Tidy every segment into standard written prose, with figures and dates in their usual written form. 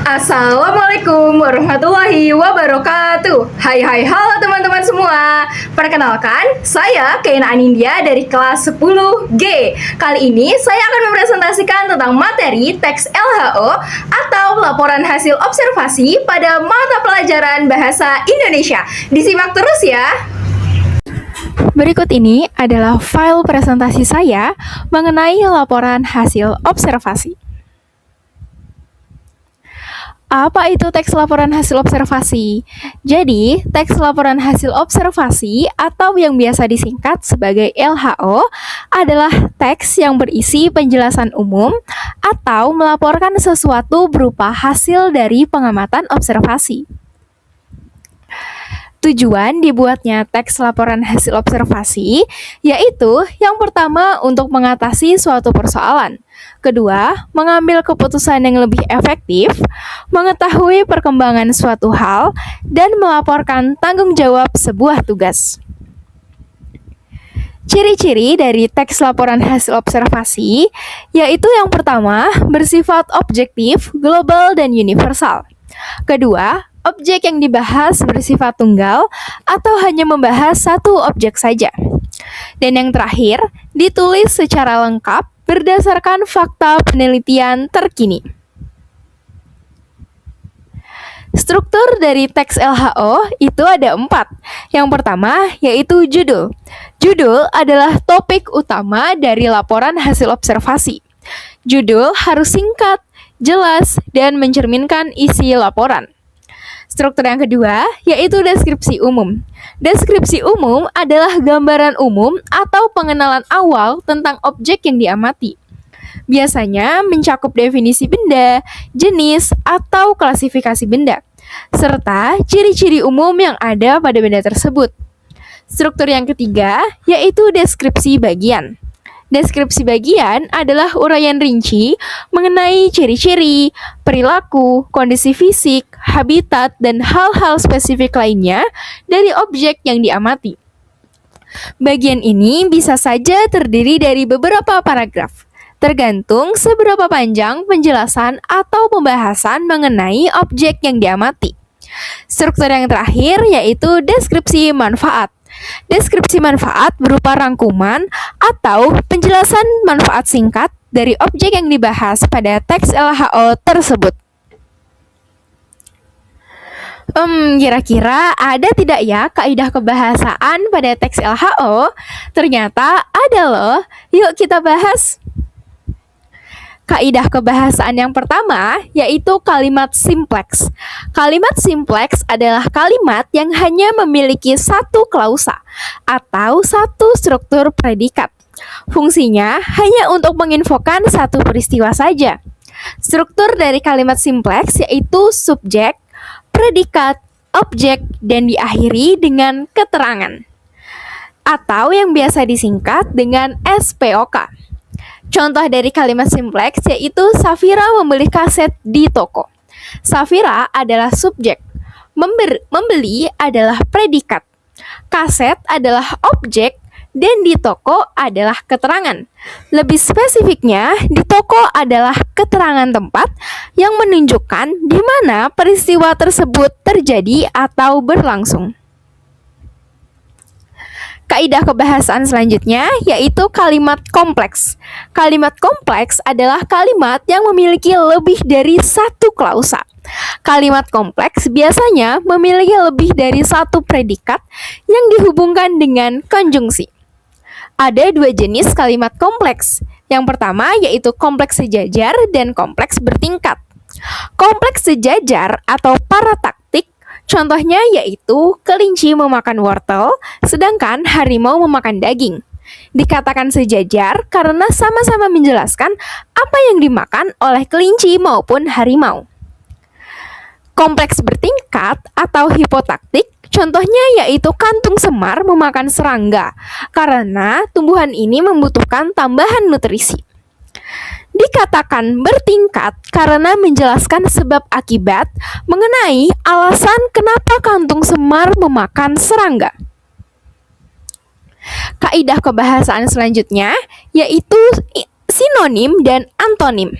Assalamualaikum warahmatullahi wabarakatuh. Hai halo teman-teman semua. Perkenalkan, saya Keina Anindya dari kelas 10G. Kali ini saya akan mempresentasikan tentang materi teks LHO atau laporan hasil observasi pada mata pelajaran Bahasa Indonesia. Disimak terus ya. Berikut ini adalah file presentasi saya mengenai laporan hasil observasi. Apa itu teks laporan hasil observasi? Jadi, teks laporan hasil observasi atau yang biasa disingkat sebagai LHO adalah teks yang berisi penjelasan umum atau melaporkan sesuatu berupa hasil dari pengamatan observasi. Tujuan dibuatnya teks laporan hasil observasi yaitu yang pertama untuk mengatasi suatu persoalan, kedua mengambil keputusan yang lebih efektif, mengetahui perkembangan suatu hal, dan melaporkan tanggung jawab sebuah tugas. Ciri-ciri dari teks laporan hasil observasi yaitu yang pertama bersifat objektif, global, dan universal. Kedua, objek yang dibahas bersifat tunggal atau hanya membahas satu objek saja. Dan yang terakhir, ditulis secara lengkap berdasarkan fakta penelitian terkini. Struktur dari teks LHO itu ada 4. Yang pertama yaitu judul. Judul adalah topik utama dari laporan hasil observasi. Judul harus singkat, jelas, dan mencerminkan isi laporan. Struktur yang kedua yaitu deskripsi umum. Deskripsi umum adalah gambaran umum atau pengenalan awal tentang objek yang diamati. Biasanya mencakup definisi benda, jenis, atau klasifikasi benda, serta ciri-ciri umum yang ada pada benda tersebut. Struktur yang ketiga yaitu deskripsi bagian. Deskripsi bagian adalah uraian rinci mengenai ciri-ciri, perilaku, kondisi fisik, habitat, dan hal-hal spesifik lainnya dari objek yang diamati. Bagian ini bisa saja terdiri dari beberapa paragraf, tergantung seberapa panjang penjelasan atau pembahasan mengenai objek yang diamati. Struktur yang terakhir yaitu deskripsi manfaat. Deskripsi manfaat berupa rangkuman atau penjelasan manfaat singkat dari objek yang dibahas pada teks LHO tersebut. Kira-kira ada tidak ya kaidah kebahasaan pada teks LHO? Ternyata ada loh. Yuk kita bahas. Kaidah kebahasaan yang pertama yaitu kalimat simpleks. Kalimat simpleks adalah kalimat yang hanya memiliki satu klausa atau satu struktur predikat. Fungsinya hanya untuk menginfokan satu peristiwa saja. Struktur dari kalimat simpleks yaitu subjek, predikat, objek, dan diakhiri dengan keterangan atau yang biasa disingkat dengan SPOK. Contoh dari kalimat simpleks yaitu Safira membeli kaset di toko. Safira adalah subjek, membeli adalah predikat, kaset adalah objek, dan di toko adalah keterangan. Lebih spesifiknya, di toko adalah keterangan tempat yang menunjukkan di mana peristiwa tersebut terjadi atau berlangsung. Kaidah kebahasaan selanjutnya yaitu kalimat kompleks. Kalimat kompleks adalah kalimat yang memiliki lebih dari satu klausa. Kalimat kompleks biasanya memiliki lebih dari satu predikat yang dihubungkan dengan konjungsi. Ada 2 jenis kalimat kompleks. Yang pertama yaitu kompleks sejajar dan kompleks bertingkat. Kompleks sejajar atau parataktik contohnya yaitu kelinci memakan wortel, sedangkan harimau memakan daging. Dikatakan sejajar karena sama-sama menjelaskan apa yang dimakan oleh kelinci maupun harimau. Kompleks bertingkat atau hipotaktik contohnya yaitu kantung semar memakan serangga, karena tumbuhan ini membutuhkan tambahan nutrisi. Dikatakan bertingkat karena menjelaskan sebab akibat mengenai alasan kenapa kantung semar memakan serangga. Kaidah kebahasaan selanjutnya yaitu sinonim dan antonim.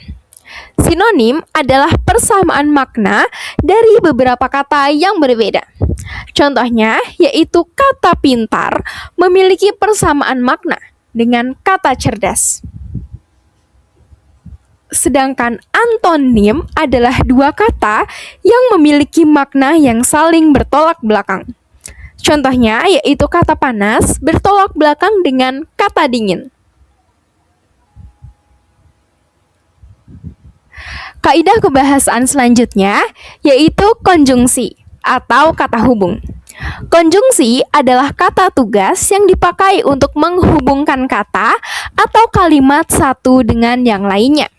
Sinonim adalah persamaan makna dari beberapa kata yang berbeda. Contohnya yaitu kata pintar memiliki persamaan makna dengan kata cerdas. Sedangkan antonim adalah dua kata yang memiliki makna yang saling bertolak belakang. Contohnya yaitu kata panas bertolak belakang dengan kata dingin. Kaidah kebahasaan selanjutnya yaitu konjungsi atau kata hubung. Konjungsi adalah kata tugas yang dipakai untuk menghubungkan kata atau kalimat satu dengan yang lainnya,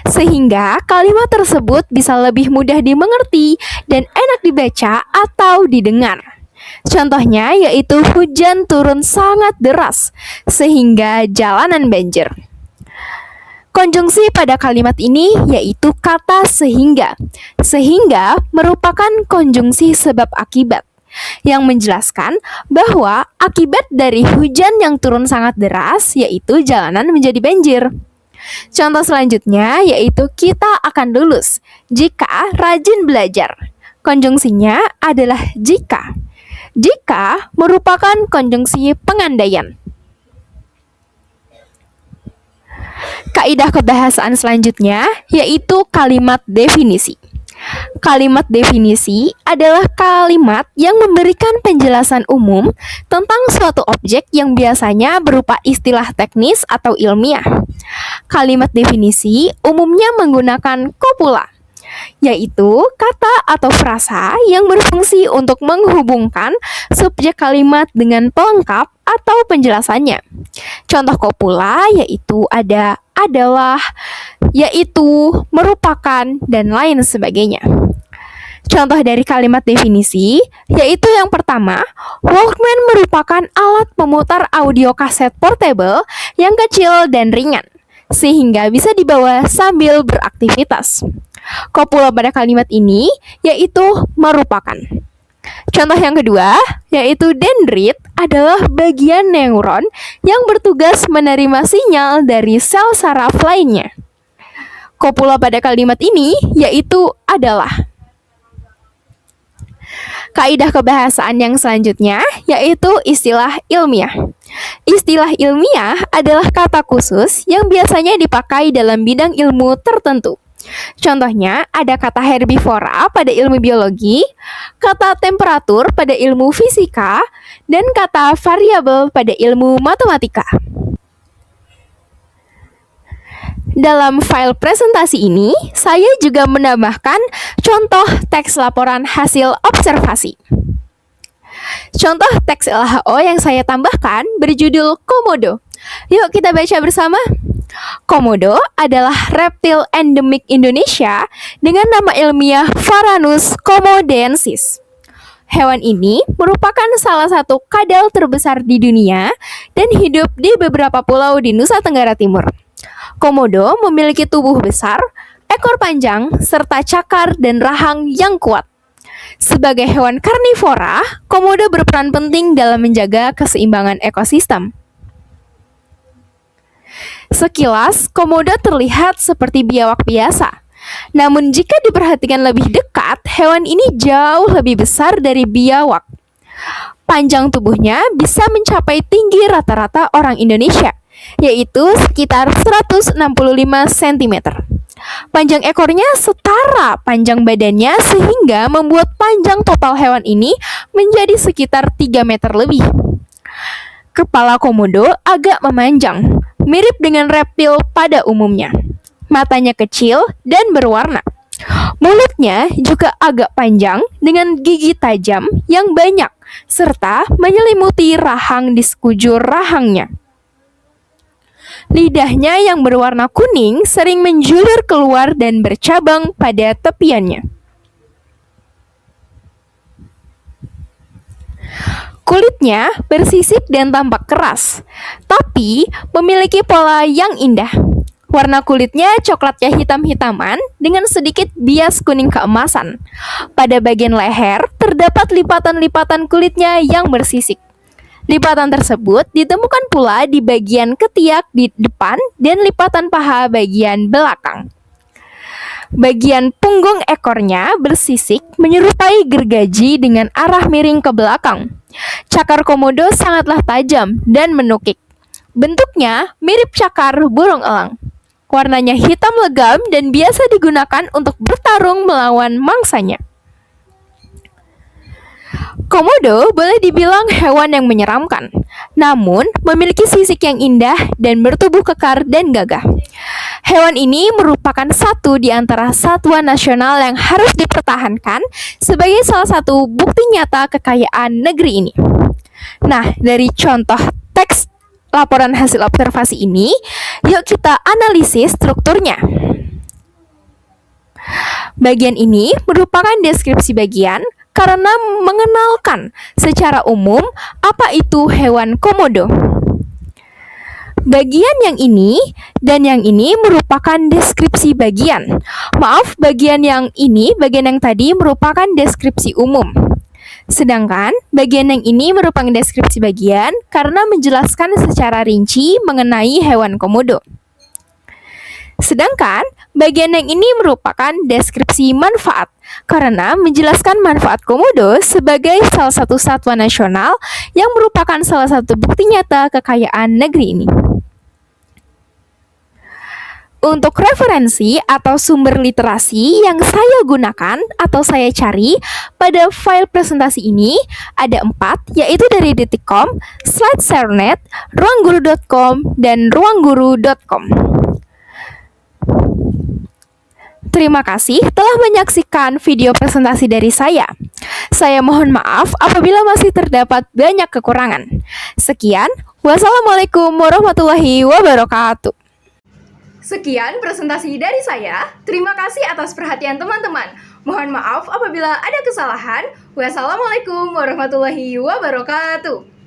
sehingga kalimat tersebut bisa lebih mudah dimengerti dan enak dibaca atau didengar. Contohnya yaitu hujan turun sangat deras sehingga jalanan banjir. Konjungsi pada kalimat ini yaitu kata sehingga. Sehingga merupakan konjungsi sebab akibat yang menjelaskan bahwa akibat dari hujan yang turun sangat deras yaitu jalanan menjadi banjir. Contoh selanjutnya yaitu kita akan lulus jika rajin belajar. Konjungsinya adalah jika. Jika merupakan konjungsi pengandaian. Kaidah kebahasaan selanjutnya yaitu kalimat definisi. Kalimat definisi adalah kalimat yang memberikan penjelasan umum tentang suatu objek yang biasanya berupa istilah teknis atau ilmiah. Kalimat definisi umumnya menggunakan kopula, yaitu kata atau frasa yang berfungsi untuk menghubungkan subjek kalimat dengan pelengkap atau penjelasannya. Contoh kopula yaitu ada, adalah, yaitu, merupakan, dan lain sebagainya. Contoh dari kalimat definisi yaitu yang pertama, Walkman merupakan alat pemutar audio kaset portable yang kecil dan ringan, sehingga bisa dibawa sambil beraktivitas. Kopula pada kalimat ini yaitu merupakan. Contoh yang kedua yaitu dendrit adalah bagian neuron yang bertugas menerima sinyal dari sel saraf lainnya. Kopula pada kalimat ini yaitu adalah. Kaidah kebahasaan yang selanjutnya yaitu istilah ilmiah. Istilah ilmiah adalah kata khusus yang biasanya dipakai dalam bidang ilmu tertentu. Contohnya ada kata herbivora pada ilmu biologi, kata temperatur pada ilmu fisika, dan kata variabel pada ilmu matematika. Dalam file presentasi ini, saya juga menambahkan contoh teks laporan hasil observasi. Contoh teks LHO yang saya tambahkan berjudul Komodo. Yuk kita baca bersama. Komodo adalah reptil endemik Indonesia dengan nama ilmiah Varanus komodensis. Hewan ini merupakan salah satu kadal terbesar di dunia dan hidup di beberapa pulau di Nusa Tenggara Timur. Komodo memiliki tubuh besar, ekor panjang, serta cakar dan rahang yang kuat. Sebagai hewan karnivora, komodo berperan penting dalam menjaga keseimbangan ekosistem. Sekilas, komodo terlihat seperti biawak biasa. Namun jika diperhatikan lebih dekat, hewan ini jauh lebih besar dari biawak. Panjang tubuhnya bisa mencapai tinggi rata-rata orang Indonesia, yaitu sekitar 165 cm. Panjang ekornya setara panjang badannya sehingga membuat panjang total hewan ini menjadi sekitar 3 meter lebih. Kepala komodo agak memanjang, mirip dengan reptil pada umumnya. Matanya kecil dan berwarna. Mulutnya juga agak panjang dengan gigi tajam yang banyak, serta menyelimuti rahang di sekujur rahangnya. Lidahnya yang berwarna kuning sering menjulur keluar dan bercabang pada tepiannya. Kulitnya bersisik dan tampak keras, tapi memiliki pola yang indah. Warna kulitnya coklat kehitam-hitaman dengan sedikit bias kuning keemasan. Pada bagian leher terdapat lipatan-lipatan kulitnya yang bersisik. Lipatan tersebut ditemukan pula di bagian ketiak di depan dan lipatan paha bagian belakang. Bagian punggung ekornya bersisik menyerupai gergaji dengan arah miring ke belakang. Cakar komodo sangatlah tajam dan menukik. Bentuknya mirip cakar burung elang. Warnanya hitam legam dan biasa digunakan untuk bertarung melawan mangsanya. Komodo boleh dibilang hewan yang menyeramkan, namun memiliki sisik yang indah dan bertubuh kekar dan gagah. Hewan ini merupakan satu di antara satwa nasional yang harus dipertahankan sebagai salah satu bukti nyata kekayaan negeri ini. Nah, dari contoh teks laporan hasil observasi ini, yuk kita analisis strukturnya. Bagian ini merupakan deskripsi bagian karena mengenalkan secara umum apa itu hewan komodo. Bagian yang ini dan yang ini merupakan deskripsi bagian. Maaf, bagian yang tadi merupakan deskripsi umum. Sedangkan bagian yang ini merupakan deskripsi bagian karena menjelaskan secara rinci mengenai hewan komodo. Sedangkan bagian yang ini merupakan deskripsi manfaat karena menjelaskan manfaat komodo sebagai salah satu satwa nasional yang merupakan salah satu bukti nyata kekayaan negeri ini. Untuk referensi atau sumber literasi yang saya gunakan atau saya cari pada file presentasi ini ada 4, yaitu dari Detik.com, Slide.Sernet, Ruangguru.com, dan Ruangguru.com. Terima kasih telah menyaksikan video presentasi dari saya. Saya mohon maaf apabila masih terdapat banyak kekurangan. Sekian, wassalamualaikum warahmatullahi wabarakatuh. Sekian presentasi dari saya. Terima kasih atas perhatian teman-teman. Mohon maaf apabila ada kesalahan. Wassalamualaikum warahmatullahi wabarakatuh.